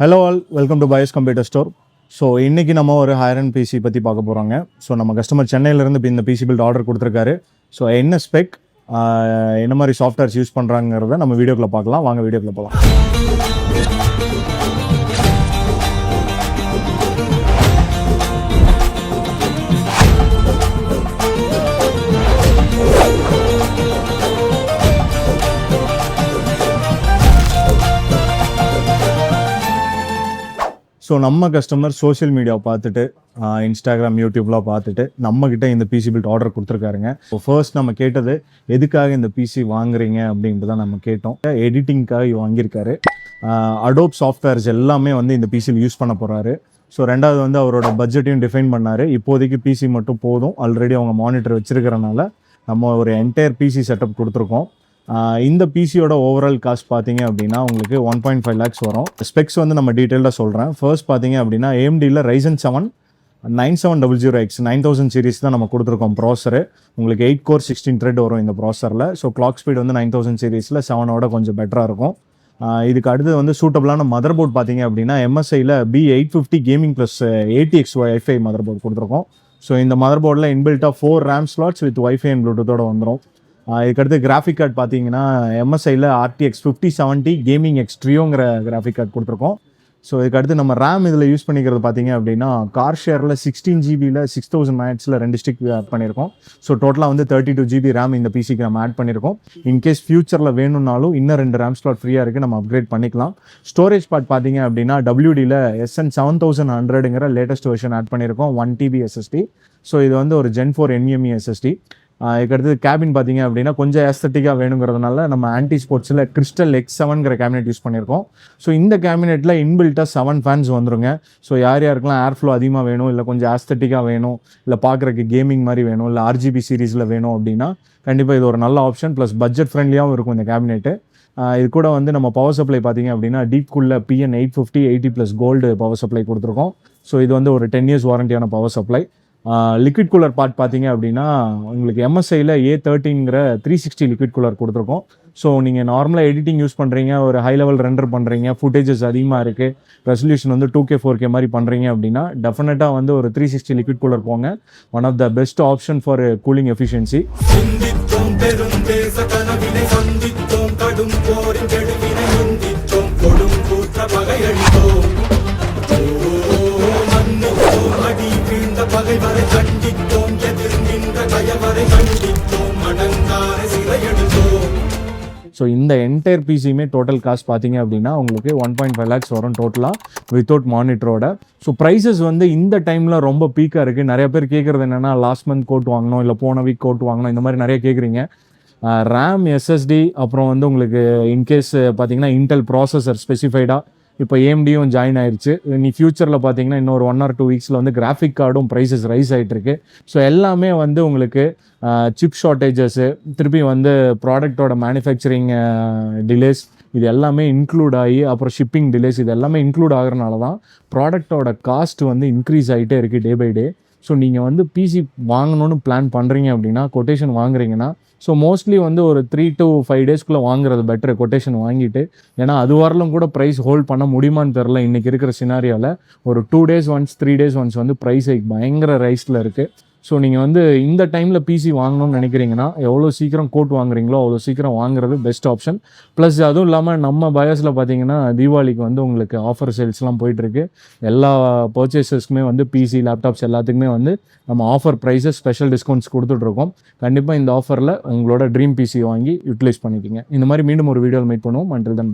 Hello all, welcome to BYOS Computer Store. So இன்றைக்கி நம்ம ஒரு ஹையர் அண்ட் பிசி பற்றி பார்க்க போகிறோங்க. ஸோ நம்ம கஸ்டமர் சென்னையிலேருந்து இப்போ இந்த பிசி பில்ட் ஆர்டர் கொடுத்துருக்காரு. ஸோ என்ன ஸ்பெக், என்ன மாதிரி சாஃப்ட்வேர்ஸ் யூஸ் பண்ணுறாங்கிறத நம்ம வீடியோக்குள்ளே பார்க்கலாம். வாங்க வீடியோக்குள்ளே போகலாம். ஸோ நம்ம கஸ்டமர் சோஷியல் மீடியாவை பார்த்துட்டு இன்ஸ்டாகிராம் யூடியூப்லாம் பார்த்துட்டு நம்மக்கிட்ட இந்த பிசி பில்ட் ஆர்டர் கொடுத்துருக்காருங்க. ஸோ ஃபர்ஸ்ட் நம்ம கேட்டது எதுக்காக இந்த பிசி வாங்குறீங்க அப்படின்ட்டு தான் நம்ம கேட்டோம். எடிட்டிங்காக வாங்கியிருக்காரு. அடோப் சாஃப்ட்வேர்ஸ் எல்லாமே வந்து இந்த பிசியில் யூஸ் பண்ண போகிறாரு. ஸோ ரெண்டாவது வந்து அவரோட பட்ஜெட்டையும் டிஃபைன் பண்ணார். இப்போதைக்கு பிசி மட்டும் போதும், ஆல்ரெடி அவங்க மானிட்டர் வச்சுருக்கிறனால நம்ம ஒரு என்டையர் பிசி செட்டப் கொடுத்துருக்கோம். இந்த பிசியோட ஓவரால் காஸ்ட் பார்த்தீங்க அப்படின்னா உங்களுக்கு 1.5 lakhs வரும். ஸ்பெக்ஸ் வந்து நம்ம டீட்டெயிலாக சொல்கிறேன். ஃபர்ஸ்ட் பார்த்தீங்க அப்படின்னா AMDயில் RYZEN 7 9700X 9000 சீரிஸ் தான் நம்ம கொடுத்துருக்கோம். ப்ராசரு உங்களுக்கு 8 core 16 thread வரும் இந்த ப்ராசரில். ஸோ கிளாக் ஸ்பீட் வந்து 9000 சீரிஸில் 7ஓட கொஞ்சம் பெட்டராக இருக்கும். இதுக்கு அடுத்து வந்து சூட்டபிளான மதர் போர்ட் பார்த்தீங்க அப்படின்னா MSIயில் B850 gaming plus 80X WIFI motherboard கொடுத்துருக்கோம். ஸோ இந்த மதர் போர்டில் இன்பில்ட்டாக 4 RAM slots with WIFI and ப்ளூடூத்தோட வந்துடும். இதுக்கடுத்து கிராஃபிக் கார்டு பார்த்தீங்கன்னா MSIயில் RTX 5070 கேமிங் எக்ஸ்ட்ரியோங்கிற கிராஃபிக் கார்டு கொடுத்துருக்கோம். ஸோ இதுக்கடுத்து நம்ம ரேம் இதில் யூஸ் பண்ணிக்கிறது பார்த்தீங்க அப்படின்னா கார் ஷேரில் 16 GBயில் 6000 mAhல 2 ஸ்டிக் ஆட் பண்ணியிருக்கோம். ஸோ டோட்டலாக வந்து 32 GB ரேம் இந்த பிசிக்கு நம்ம ஆட் பண்ணியிருக்கோம். இன்கேஸ் ஃபியூச்சரில் வேணும்னாலும் இன்னும் 2 RAM ஸ்லாட் ஃப்ரீயாக இருக்குது, நம்ம அப்கிரேட் பண்ணிக்கலாம். ஸ்டோரேஜ் பார்ட் பார்த்தீங்க அப்படின்னா WDயில் SN 7100ங்கிற லேட்டஸ்ட் வெர்ஷன் ஆட் பண்ணியிருக்கோம். 1 TB SSD. ஸோ இது வந்து ஒரு Gen 4 NVMe SSD. இதுக்கடுத்து கேபின் பார்த்தீங்க அப்படின்னா கொஞ்சம் ஏஸ்தட்டிக்காக வேணுங்கிறதுனால நம்ம ஆன்டி ஸ்போர்ட்ஸில் கிறிஸ்டல் X7ங்கிற கேபினெட் யூஸ் பண்ணியிருக்கோம். ஸோ இந்த கேபினெட்டில் இன்பில்ட்டாக 7 ஃபேன்ஸ் வந்துருங்க. ஸோ யாருக்கெல்லாம் ஏர் ஃப்ளோ அதிகமாக வேணும், இல்லை கொஞ்சம் ஏஸ்தட்டிக்காக வேணும், இல்லை பார்க்குறக்கு கேமிங் மாதிரி வேணும், இல்லை RGB சீரீஸில் வேணும் அப்படின்னா கண்டிப்பாக இது ஒரு நல்ல ஆப்ஷன். ப்ளஸ் பட்ஜெட் ஃப்ரெண்ட்லியாகவும் இருக்கும் இந்த கேபினெட்டு. இது கூட வந்து நம்ம பவர் சப்ளை பார்த்தீங்க அப்படின்னா டீப்குள்ள PN 850 80+ கோல்டு பவர் சப்ளை கொடுத்துருக்கோம். ஸோ இது வந்து ஒரு 10 years வாரண்டியான power supply. Liquid cooler part பார்த்தீங்க அப்படின்னா உங்களுக்கு MSIயில் A13ங்கிற 360 லிக்விட் கூலர் கொடுத்துருக்கோம். ஸோ நீங்கள் நார்மலாக எடிட்டிங் யூஸ் பண்ணுறீங்க, ஒரு ஹை லெவல் ரெண்டர் பண்ணுறீங்க, ஃபுட்டேஜஸ் அதிகமாக இருக்குது, ரெசல்யூஷன் வந்து 2K 4K மாதிரி பண்ணுறீங்க அப்படின்னா டெஃபினட்டாக வந்து ஒரு 360 லிக்விட் கூலர் போங்க. One of the best option for cooling efficiency. So இந்த என்டையர் பிசியுமே டோட்டல் காஸ்ட் பார்த்தீங்க அப்படின்னா உங்களுக்கு 1.5 lakhs வரும் டோட்டலாக வித்தவுட் மானிட்டரோட. ஸோ ப்ரைஸஸ் வந்து இந்த டைமில் ரொம்ப பீக்காக இருக்குது. நிறைய பேர் கேட்குறது என்னென்னா லாஸ்ட் மந்த் கோட் வாங்கணும், இல்லை போன வீக் கோட் வாங்கணும், இந்த மாதிரி நிறைய கேட்குறீங்க. RAM SSD அப்புறம் வந்து உங்களுக்கு இன்கேஸ் பார்த்தீங்கன்னா இன்டெல் ப்ராசஸர் ஸ்பெசிஃபைடாக இப்போ AMDயும் ஜாயின் ஆயிடுச்சு. நீ ஃபியூச்சரில் பார்த்தீங்கன்னா இன்னொரு 1 or 2 weeksல வந்து கிராஃபிக் கார்டும் ப்ரைஸஸ் ரைஸ் ஆகிட்டு இருக்கு. ஸோ எல்லாமே வந்து உங்களுக்கு சிப் ஷார்ட்டேஜஸ்ஸு, திருப்பி வந்து ப்ராடக்டோட மேனுஃபேக்சரிங் டிலேஸ், இது எல்லாமே இன்க்ளூட் ஆகி அப்புறம் ஷிப்பிங் டிலேஸ், இது எல்லாமே இன்க்ளூட் ஆகிறனால தான் ப்ராடக்டோட காஸ்ட் வந்து இன்க்ரீஸ் ஆகிட்டே இருக்குது டே பை டே. ஸோ நீங்கள் வந்து பிசி வாங்கணும்னு பிளான் பண்ணுறீங்க அப்படின்னா, கொட்டேஷன் வாங்குறீங்கன்னா ஸோ மோஸ்ட்லி வந்து ஒரு 3 to 5 daysக்குள்ளே வாங்குறது பெட்டர் கொட்டேஷன் வாங்கிட்டு. ஏன்னா அது வரலும் கூட ப்ரைஸ் ஹோல்ட் பண்ண முடியுமான்னு தெரில. இன்றைக்கி இருக்கிற சினாரியோவில் ஒரு 2 days once 3 days once வந்து ப்ரைஸ் பயங்கர ரைஸில் இருக்குது. ஸோ நீங்கள் வந்து இந்த டைமில் பிசி வாங்கணும்னு நினைக்கிறீங்கன்னா எவ்வளோ சீக்கிரம் கோட் வாங்குறீங்களோ அவ்வளோ சீக்கிரம் வாங்குறது பெஸ்ட் ஆப்ஷன். ப்ளஸ் அதுவும் இல்லாமல் நம்ம பயாஸில் பார்த்தீங்கன்னா தீபாவளிக்கு வந்து உங்களுக்கு ஆஃபர் சேல்ஸ்லாம் போயிட்டுருக்கு. எல்லா பர்ச்சேசஸ்க்குமே வந்து பிசி லேப்டாப்ஸ் எல்லாத்துக்குமே வந்து நம்ம ஆஃபர் ப்ரைஸஸ் ஸ்பெஷல் டிஸ்கவுண்ட்ஸ் கொடுத்துட்ருக்கோம். கண்டிப்பாக இந்த ஆஃபரில் உங்களோட ட்ரீம் பிசி வாங்கி யூட்டிலைஸ் பண்ணிக்கிங்க. இந்த மாதிரி மீண்டும் ஒரு வீடியோவில் மீட் பண்ணுவோம். Until then by.